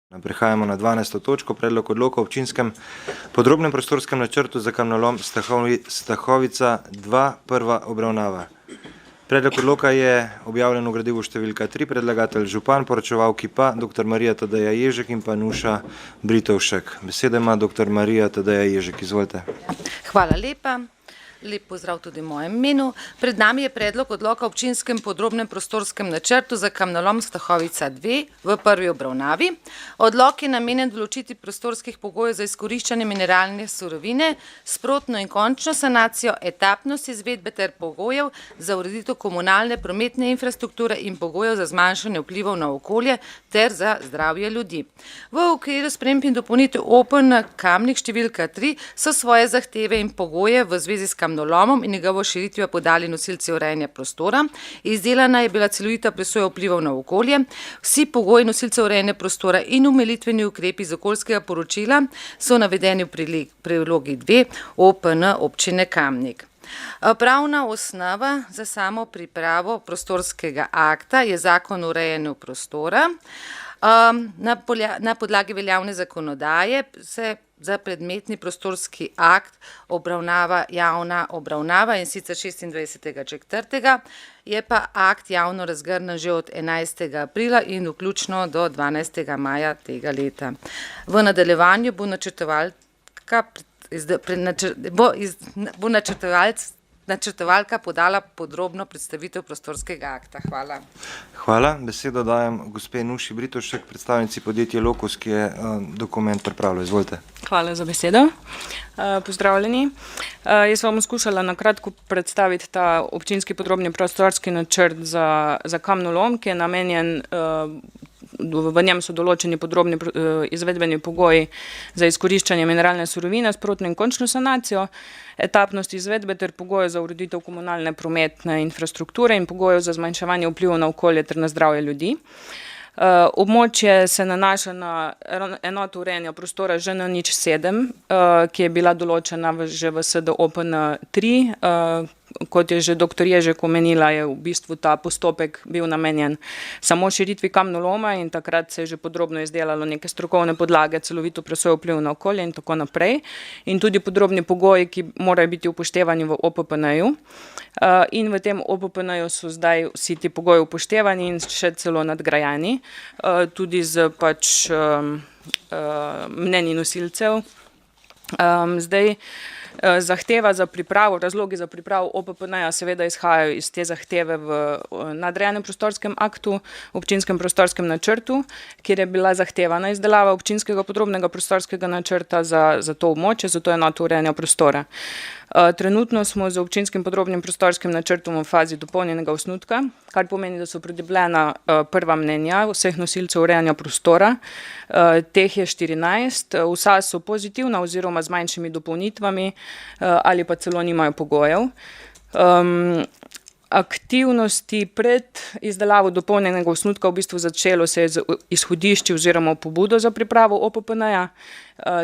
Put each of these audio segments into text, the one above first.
Prehajamo na 12. točko, predlog odloka o občinskem podrobnem prostorskem načrtu za kamnolom Stahovica 2, prva obravnava. Predlog odloka je objavljen v gradivu številka 3, predlagatelj župan, poročevalki pa dr. Marija Tadeja Ježek in pa Nuša Britovšek. Besedo ima dr. Marija Tadeja Ježek, izvolite. Hvala lepa. Lep pozdrav tudi v mojem imenu. Pred nami je predlog odloka o občinskem podrobnem prostorskem načrtu za kamnolom Stahovica 2 v prvi obravnavi. Odlok je namenjen določiti prostorskih pogojev za izkoriščanje mineralne surovine, sprotno in končno sanacijo, etapnost izvedbe ter pogojev za ureditev komunalne prometne infrastrukture in pogojev za zmanjšanje vplivov na okolje ter za zdravje ljudi. V okviru sprememb in dopolnitev OPN Kamnik številka 3 so svoje zahteve in pogoje v zvezi s kamnolomom in njegovo širitvijo podali nosilci urejanja prostora. Izdelana je bila celovita presoja vplivov na okolje. Vsi pogoji nosilcev urejanja prostora in omilitveni ukrepi iz okoljskega poročila so navedeni v prilogi 2 OPN občine Kamnik. Pravna osnova za samo pripravo prostorskega akta je Zakon o urejanju prostora. Na podlagi veljavne zakonodaje se za predmetni prostorski akt obravnava javna obravnava, in sicer 26.4. Je pa akt javno razgrnjen že od 11. aprila in vključno do 12. maja tega leta. V nadaljevanju bo načrtovalka podala podrobno predstavitev prostorskega akta. Hvala. Hvala. Besedo dajem gospe Nuši Britovšek, predstavnici podjetja Lokus, ki je dokument pripravila. Izvolite. Hvala za besedo. Pozdravljeni. Jaz vam skušala na kratko predstaviti ta občinski podrobni prostorski načrt za kamnolom, ki je namenjen, v njem so določeni podrobni izvedbeni pogoji za izkoriščanje mineralne surovine, sprotno in končno sanacijo, etapnost izvedbe ter pogoje za ureditev komunalne prometne infrastrukture in pogojev za zmanjševanje vplivov na okolje ter na zdravje ljudi. Območje se nanaša na enoto urejanja prostora ŽN07, ki je bila določena že v SD OPN 3. Kot je že dr. Ježek omenila, je v bistvu ta postopek bil namenjen samo širitvi kamnoloma in takrat se je že podrobno izdelalo neke strokovne podlage, celovito presojo vplivov na okolje in tako naprej. In tudi podrobni pogoji, ki morajo biti upoštevani v OPPN-ju. In v tem OPPN-ju so zdaj vsi ti pogoji upoštevani in še celo nadgrajeni, tudi z mnenji nosilcev. Zdaj, zahteva za pripravo, razlogi za pripravo OPPN-ja seveda izhajajo iz te zahteve v nadrejenem prostorskem aktu, občinskem prostorskem načrtu, kjer je bila zahtevana izdelava občinskega podrobnega prostorskega načrta za to območje, za to enoto urejanja prostora. Trenutno smo z občinskim podrobnim prostorskim načrtom v fazi dopolnjenega osnutka, kar pomeni, da so pridobljena prva mnenja vseh nosilcev urejanja prostora. Teh je 14, vsa so pozitivna oziroma z manjšimi dopolnitvami ali pa celo nimajo pogojev. Aktivnosti pred izdelavo dopolnjenega osnutka v bistvu začelo se je z izhodišči oziroma pobudo za pripravo OPPN-ja.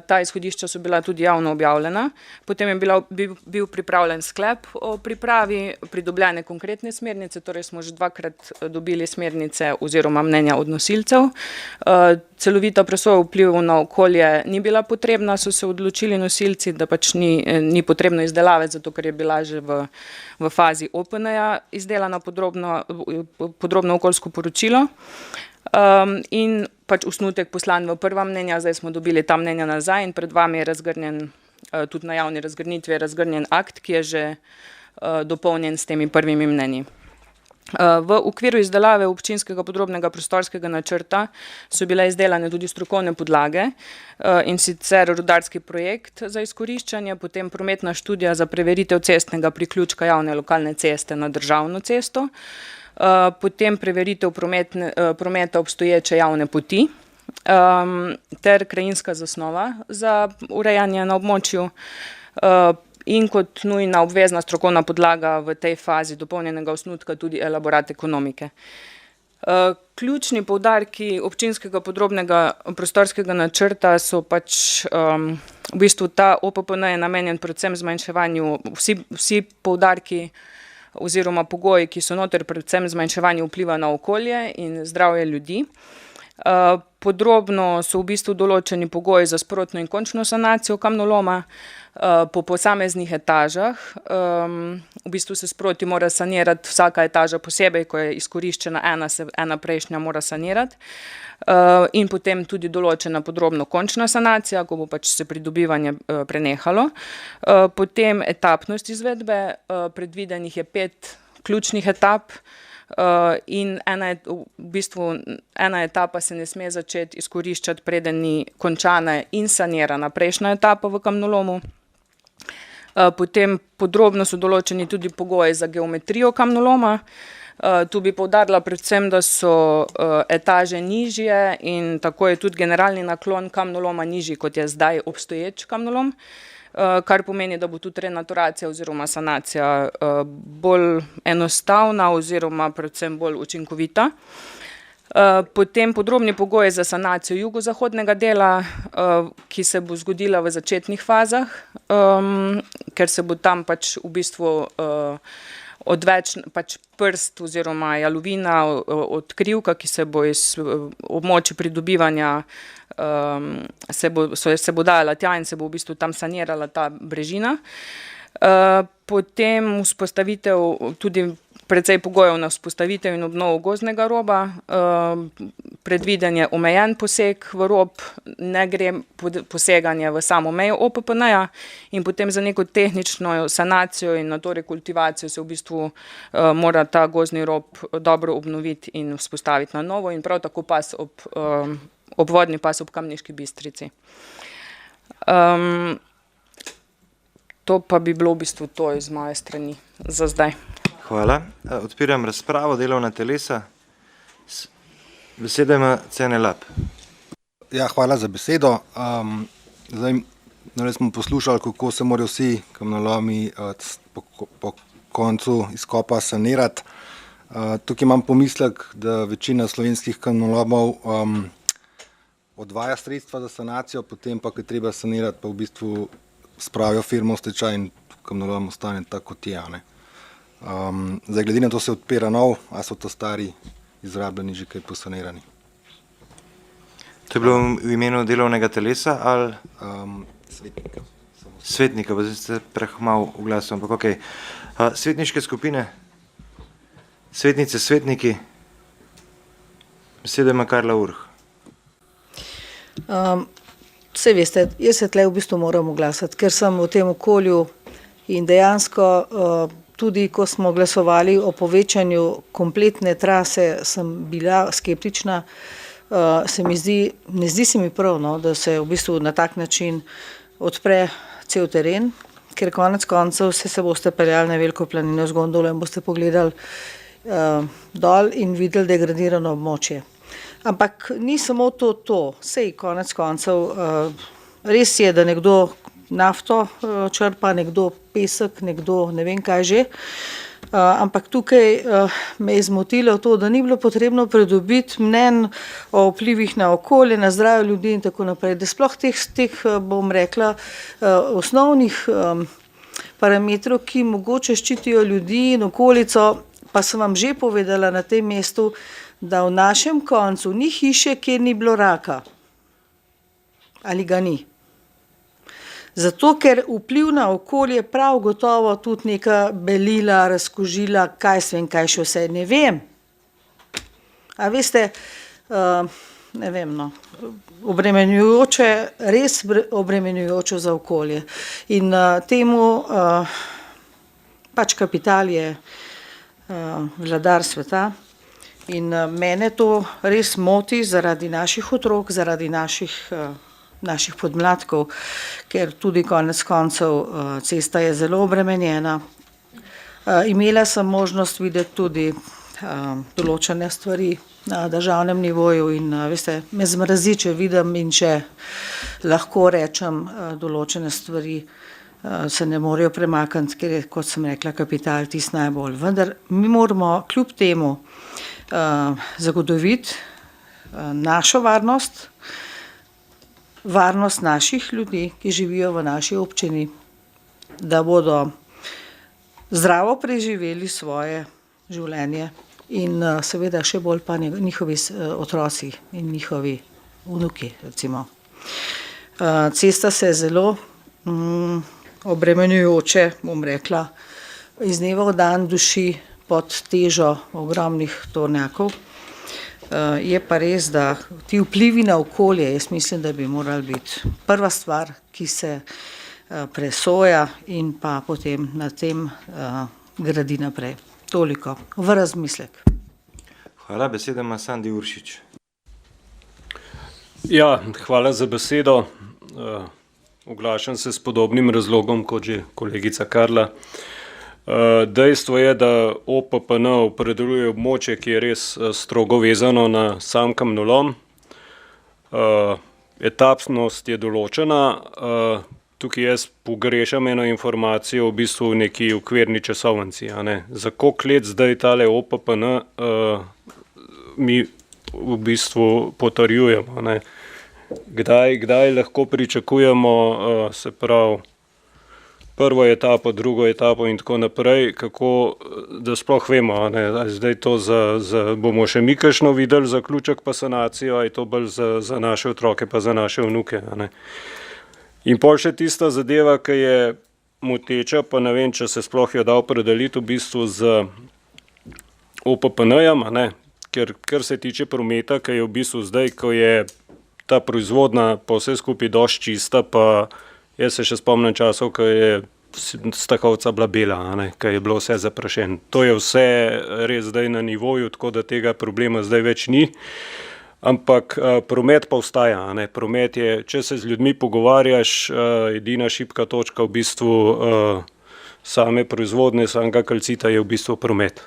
Ta izhodišča so bila tudi javno objavljena. Potem je bil pripravljen sklep o pripravi, pridobljene konkretne smernice, torej smo že dvakrat dobili smernice oziroma mnenja od nosilcev. Celovita presoja vplivov na okolje ni bila potrebna, so se odločili nosilci, da pač ni potrebno izdelave, zato ker je bila že v fazi OPN-ja izdelana podrobno okoljsko poročilo. In pač osnutek poslan v prva mnenja, zdaj smo dobili ta mnenja nazaj in pred vami je razgrnjen, tudi na javni razgrnitvi je razgrnjen akt, ki je že dopolnjen s temi prvimi mnenji. V okviru izdelave občinskega podrobnega prostorskega načrta so bile izdelane tudi strokovne podlage, in sicer rudarski projekt za izkoriščanje, potem prometna študija za preveritev cestnega priključka javne lokalne ceste na državno cesto, potem preveritev prometa obstoječe javne poti ter krajinska zasnova za urejanje na območju in kot nujna obvezna strokovna podlaga v tej fazi dopolnjenega osnutka tudi elaborat ekonomike. Ključni poudarki občinskega podrobnega prostorskega načrta so pač v bistvu ta OPPN je namenjen predvsem zmanjševanju, vsi poudarki oziroma pogoji, ki so noter, predvsem zmanjševanje vpliva na okolje in zdravje ljudi. Podrobno so v bistvu določeni pogoji za sprotno in končno sanacijo kamnoloma po posameznih etažah. V bistvu se sproti mora sanirati vsaka etaža posebej, ko je izkoriščena ena, se ena prejšnja mora sanirati. In potem tudi določena podrobno končna sanacija, ko bo pač se pridobivanje prenehalo. Potem etapnost izvedbe, predvidenih je 5 ključnih etap. In ena etapa se ne sme začeti izkoriščati, preden ni končana in sanirana prejšnja etapa v kamnolomu. Potem podrobno so določeni tudi pogoji za geometrijo kamnoloma. Tu bi poudarila predvsem, da so etaže nižje in tako je tudi generalni naklon kamnoloma nižji, kot je zdaj obstoječ kamnolom. Kar pomeni, da bo tudi renaturacija oziroma sanacija bolj enostavna oziroma predvsem bolj učinkovita. Potem podrobni pogoji za sanacijo jugozahodnega dela, ki se bo zgodila v začetnih fazah, ker se bo tam pač v bistvu odveč pač prst oziroma jalovina, odkrivka, ki se bo iz območja pridobivanja se bo dajala tja in se bo v bistvu tam sanirala ta brežina. Potem vzpostavitev, tudi precej pogojev na vzpostavitev in obnovo gozdnega roba, predviden je omejen poseg v rob, ne gre poseganje v samo mejo OPPN-ja in potem za neko tehnično sanacijo in nato rekultivacijo se v bistvu mora ta gozdni rob dobro obnoviti in vzpostaviti na novo in prav tako pas obvodni pas ob Kamniški Bistrici. To pa bi bilo v bistvu to iz moje strani za zdaj. Hvala. Odpiram razpravo, delovna telesa. Besedo ima Cene Lap. Ja, hvala za besedo. Zdaj smo poslušali, kako se morajo vsi kamnolomi po koncu izkopa sanirati. Tukaj imam pomislek, da večina slovenskih kamnolomov odvaja sredstva za sanacijo, potem pa, ko je treba sanirati, pa v bistvu spravijo firmo v stečaj in kamnolom ostane tako, kot je. Zdaj, glede na to se odpira nov, a so to stari izrabljeni že kaj posanirani? To je bilo v imenu delovnega telesa ali? Svetnika. Svetnika, pa zdaj ste prehmal v glasu, ampak okej. Svetniške skupine? Svetnice, svetniki? Besedo ima Karla Urh. Saj veste, jaz se tle v bistvu moram oglasiti, ker sem v tem okolju in dejansko tudi, ko smo glasovali o povečanju kompletne trase, sem bila skeptična. Ne zdi se mi prav, no, da se v bistvu na tak način odpre cel teren, ker konec koncev se boste peljali na Veliko planino z gondolo in boste pogledali dol in videli degradirano območje. Ampak ni samo to. Sej konec koncev res je, da nekdo nafto črpa, nekdo pesek, nekdo ne vem kaj že. Ampak tukaj me je zmotilo to, da ni bilo potrebno pridobiti mnenj o vplivih na okolje, na zdravje ljudi in tako naprej. Da sploh teh bom rekla, osnovnih parametrov, ki mogoče ščitijo ljudi in okolico, pa sem vam že povedala na tem mestu, da v našem koncu ni hiše, kjer ni bilo raka. Ali ga ni? Zato, ker vpliv na okolje prav gotovo tudi neka belila, razkožila, kaj svem, kaj še vse, ne vem. A veste, ne vem, no, obremenjujoče, res obremenjujoče za okolje. In temu pač kapital je vladar sveta. In mene to res moti zaradi naših otrok, zaradi naših podmladkov, ker tudi konec koncev cesta je zelo obremenjena. Imela sem možnost videti tudi določene stvari na državnem nivoju in veste, me zmrazi, če vidim in če lahko rečem določene stvari, se ne morejo premakniti, ker je, kot sem rekla, kapital tisti najbolj. Vendar mi moramo kljub temu zagotoviti našo varnost, varnost naših ljudi, ki živijo v naši občini, da bodo zdravo preživeli svoje življenje in seveda še bolj pa njihovi otroci in njihovi vnuki, recimo. Cesta se zelo obremenjujoče, bom rekla, iz dneva v dan duši pod težo ogromnih tornjakov. Je pa res, da ti vplivi na okolje, jaz mislim, da bi morali biti prva stvar, ki se presoja in pa potem na tem gradi naprej. Toliko, v razmislek. Hvala, besedo ima Sandi Uršič. Ja, hvala za besedo. Oglašam se s podobnim razlogom kot že kolegica Karla. Dejstvo je, da OPPN opredeljuje območje, ki je res strogo vezano na sam kamnolom. Etapnost je določena. Tukaj jaz pogrešam eno informacijo v bistvu v neki okvirni časovnici. Za koliko let zdaj tale OPPN mi v bistvu potrjujemo. Kdaj lahko pričakujemo, se pravi, prvo etapo, drugo etapo in tako naprej, kako, da sploh vemo, zdaj to bomo še mi kakšno videli zaključek pa sanacijo, a je to bolj za naše otroke pa za naše vnuke. In pol še tista zadeva, ki je moteča, pa ne vem, če se sploh jo da opredeliti v bistvu z OPPN-jem, ker kar se tiče prometa, ki je v bistvu zdaj, ko je ta proizvodna pa vse skupaj dosti čista, pa jaz se še spomnim časov, ko je Stahovca bila bela, ko je bilo vse zaprašeno. To je vse res zdaj na nivoju, tako da tega problema zdaj več ni. Ampak promet pa ostaja. Promet je, če se z ljudmi pogovarjaš, edina šibka točka v bistvu same proizvodne, samega kalcita je v bistvu promet.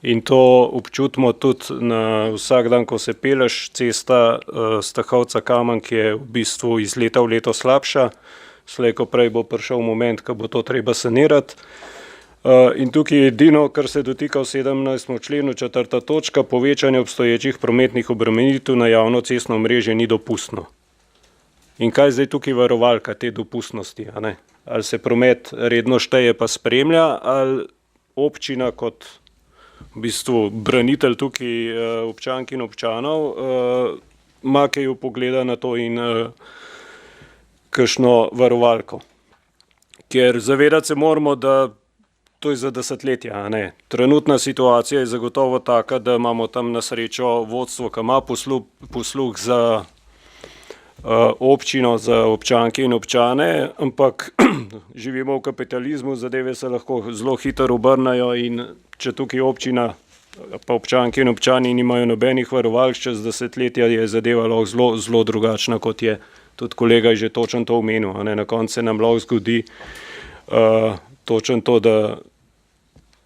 In to občutimo tudi na vsak dan, ko se peleš, cesta Stahovca-Kamen, ki je v bistvu iz leta v leto slabša. Slej ko prej bo prišel moment, ko bo to treba sanirati. In tukaj je edino, kar se dotika v 17. členu, 4. točka, povečanje obstoječih prometnih obremenitev na javno cestno mreže ni dopustno. In kaj zdaj tukaj varovalka te dopustnosti? Ali se promet redno šteje pa spremlja, ali občina kot v bistvu branitelj tukaj občank in občanov ima kaj vpogleda na to in kakšno varovalko. Ker zavedati se moramo, da to je za desetletja. Trenutna situacija je zagotovo taka, da imamo tam na srečo vodstvo, ki ima posluh za občino, za občanke in občane, ampak živimo v kapitalizmu, zadeve se lahko zelo hitro obrnajo in če tukaj občina pa občanke in občani nimajo nobenih varovalk, čez desetletja je zadeva lahko zelo drugačna, kot je tudi kolega je že točno to omenil. Na koncu se nam lahko zgodi točno to, da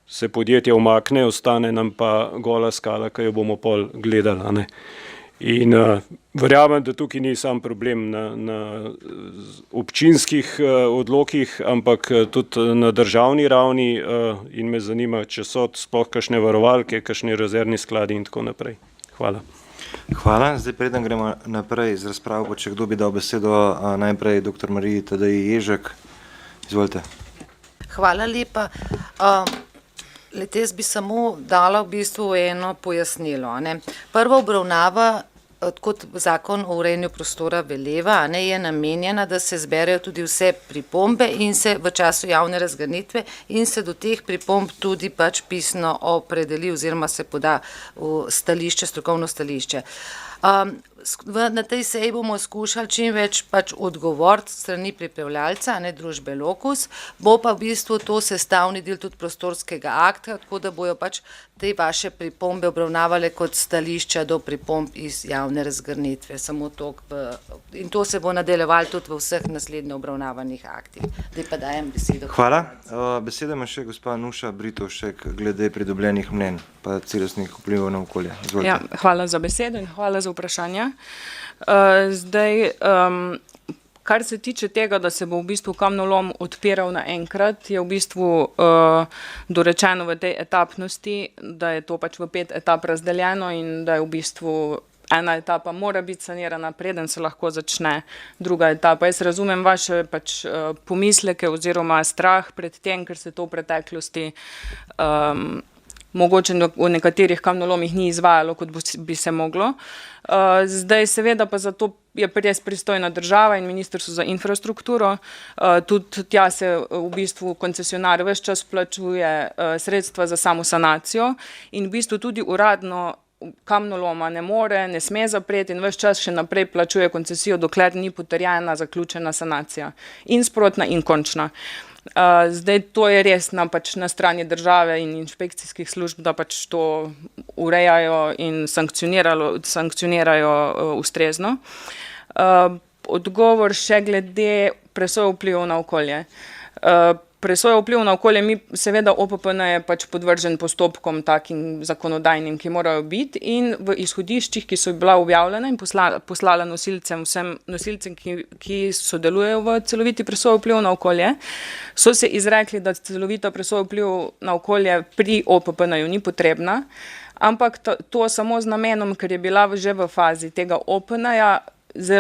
se podjetje umakne, ostane nam pa gola skala, ki jo bomo pol gledali. In verjamem, da tukaj ni sam problem na občinskih odlokih, ampak tudi na državni ravni in me zanima, če so sploh kakšne varovalke, kakšni rezervni skladi in tako naprej. Hvala. Hvala. Zdaj preden gremo naprej z razpravo, če kdo bi dal besedo najprej dr. Mariji Tadeji Ježek. Izvolite. Hvala lepa. Jaz bi samo dala v bistvu eno pojasnilo. Prva obravnava, kot zakon o urejanju prostora veleva, je namenjena, da se zberejo tudi vse pripombe in se v času javne razgrnitve in se do teh pripomb tudi pač pisno opredeli oziroma se poda v stališče, strokovno stališče. Na tej seji bomo skušali čim več pač odgovoriti strani pripravljalca, družbe Lokus, bo pa v bistvu to sestavni del tudi prostorskega akta, tako da bojo pač te vaše pripombe obravnavale kot stališča do pripomb iz javne razgrnitve. Samo toliko. In to se bo nadaljevalo tudi v vseh naslednje obravnavanih aktih. Zdaj pa dajem besedo. Hvala. Besedo ima še gospa Nuša Britovšek glede pridobljenih mnenj pa celostnih vplivov na okolje. Izvolite. Ja, hvala za besedo in hvala za vprašanja. Kar se tiče tega, da se bo v bistvu kamnolom odpiral naenkrat, je v bistvu dorečeno v tej etapnosti, da je to pač v 5 etap razdeljeno in da je v bistvu ena etapa mora biti sanirana, preden se lahko začne druga etapa. Jaz razumem vaše pač pomisleke oziroma strah pred tem, ker se to v preteklosti mogoče v nekaterih kamnolomih ni izvajalo, kot bi se moglo. Zdaj seveda pa zato je res pristojna država in Ministrstvo za infrastrukturo. Tudi tja se v bistvu koncesionar ves čas plačuje sredstva za samo sanacijo in v bistvu tudi uradno kamnoloma ne sme zapreti in ves čas še naprej plačuje koncesijo, dokler ni potrjena zaključena sanacija. In sprotna in končna. Zdaj to je res na strani države in inšpekcijskih služb, da pač to urejajo in sankcionirajo ustrezno. Odgovor še glede presoje vplivov na okolje. Presoja vplivov na okolje, mi seveda OPPN je pač podvržen postopkom takim zakonodajnim, ki morajo biti in v izhodiščih, ki so bila objavljena in poslala vsem nosilcem, ki sodelujejo v celoviti presoji vplivov na okolje, so se izrekli, da celovita presoja vplivov na okolje pri OPPN-ju ni potrebna, ampak to samo z namenom, ker je bila že v fazi tega OPN-ja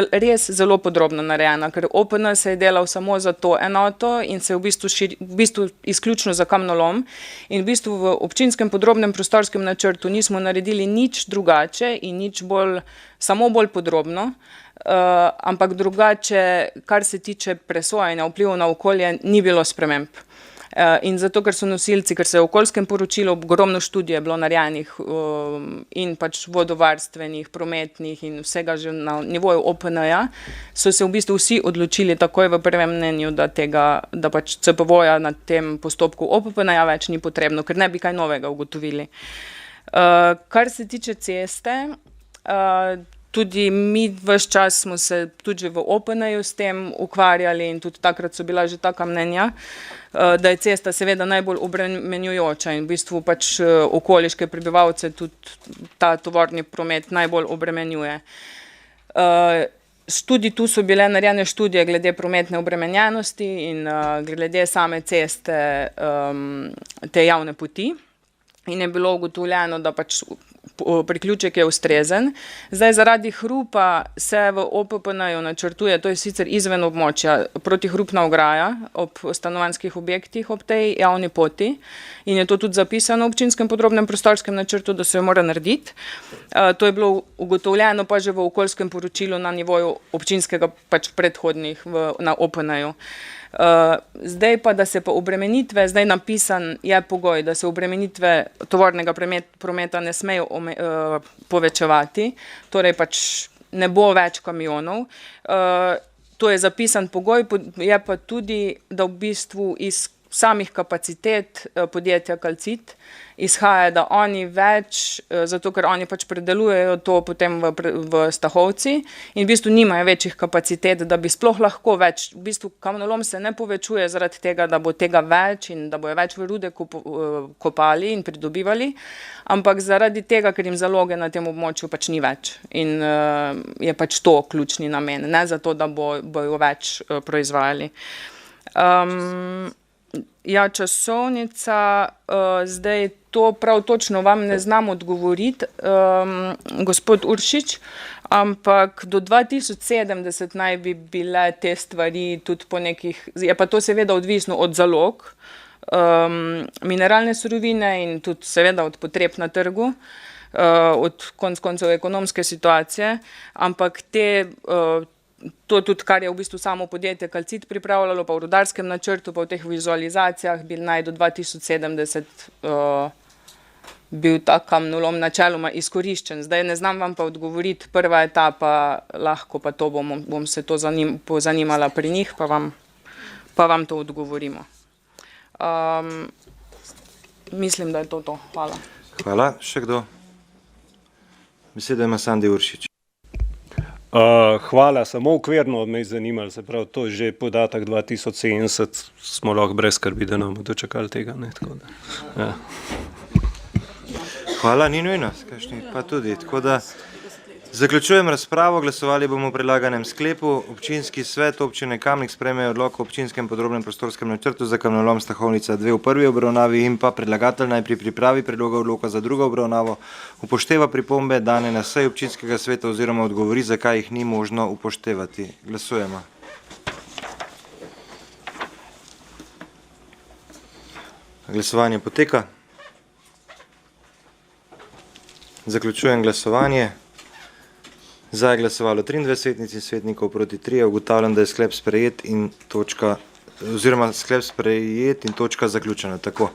res zelo podrobno narejena, ker OPN se je delal samo za to enoto in se v bistvu izključno za kamnolom in v bistvu v občinskem podrobnem prostorskem načrtu nismo naredili nič drugače in nič bolj, samo bolj podrobno, ampak drugače, kar se tiče presojanja vplivov na okolje, ni bilo sprememb. In zato, ker so nosilci, ker se je v okoljskem poročilu ogromno študij bilo narejenih in pač vodovarstvenih, prometnih in vsega že na nivoju OPN-ja, so se v bistvu vsi odločili takoj v prvem mnenju, da pač CPV-ja na tem postopku OPPN-ja več ni potrebno, ker ne bi kaj novega ugotovili. Kar se tiče ceste, tudi mi ves čas smo se tudi v OPN-ju s tem ukvarjali in tudi takrat so bila že taka mnenja, da je cesta seveda najbolj obremenjujoča in v bistvu pač okoliške prebivalce tudi ta tovorni promet najbolj obremenjuje. Tudi tu so bile narejene študije glede prometne obremenjenosti in glede same ceste, te javne poti in je bilo ugotovljeno, da pač priključek je ustrezen. Zdaj zaradi hrupa se v OPPN-ju načrtuje, to je sicer izven območja, protihrupna ograja ob stanovanjskih objektih ob tej javni poti in je to tudi zapisano v občinskem podrobnem prostorskem načrtu, da se jo mora narediti. To je bilo ugotovljeno pa že v okoljskem poročilu na nivoju občinskega pač predhodnih na OPN-ju. Zdaj pa, da se pa obremenitve, zdaj napisan je pogoj, da se obremenitve tovornega prometa ne smejo povečevati, torej pač ne bo več kamionov. To je zapisan pogoj, je pa tudi, da v bistvu iz samih kapacitet podjetja Calcit izhaja, da oni več, zato ker oni pač predelujejo to potem v Stahovci in v bistvu nimajo večjih kapacitet, da bi sploh lahko več, v bistvu kamnolom se ne povečuje zaradi tega, da bo tega več in da bojo več v rude kopali in pridobivali, ampak zaradi tega, ker jim zaloge na tem območju pač ni več in je pač to ključni namen, ne zato, da bojo več proizvajali. Ja, časovnica, zdaj to prav točno vam ne znam odgovoriti, gospod Uršič, ampak do 2070 naj bi bile te stvari tudi po nekih, je pa to seveda odvisno od zalog, mineralne surovine in tudi seveda od potreb na trgu, od koncev ekonomske situacije, ampak to tudi, kar je v bistvu samo podjetje Calcit pripravljalo, pa v rudarskem načrtu, pa v teh vizualizacijah bi naj do 2070 bil ta kamnolom načeloma izkoriščen. Zdaj ne znam vam pa odgovoriti, prva etapa, lahko pa to bom se to pozanimala pri njih, pa vam to odgovorimo. Mislim, da je to. Hvala. Hvala. Še kdo? Besedo ima Sandi Uršič. Hvala, samo okvirno me je zanimalo, se pravi, to je že podatek 2070, smo lahko brez skrbi, da nam bomo dočakali tega, ne, tako da, ja. Hvala, ni nujno, pa tudi, tako da zaključujem razpravo, glasovali bomo o predlaganem sklepu. Občinski svet občine Kamnik sprejme odlok o občinskem podrobnem prostorskem načrtu za kamnolom Stahovnica 2 v prvi obravnavi in pa predlagatelj naj pri pripravi predloga odloka za drugo obravnavo upošteva pripombe dane na seji občinskega sveta oziroma odgovori, zakaj jih ni možno upoštevati. Glasujemo. Glasovanje poteka. Zaključujem glasovanje. Za je glasovalo 23 svetnic in svetnikov, proti 3. Ugotavljam, da je sklep sprejet in točka zaključena. Tako.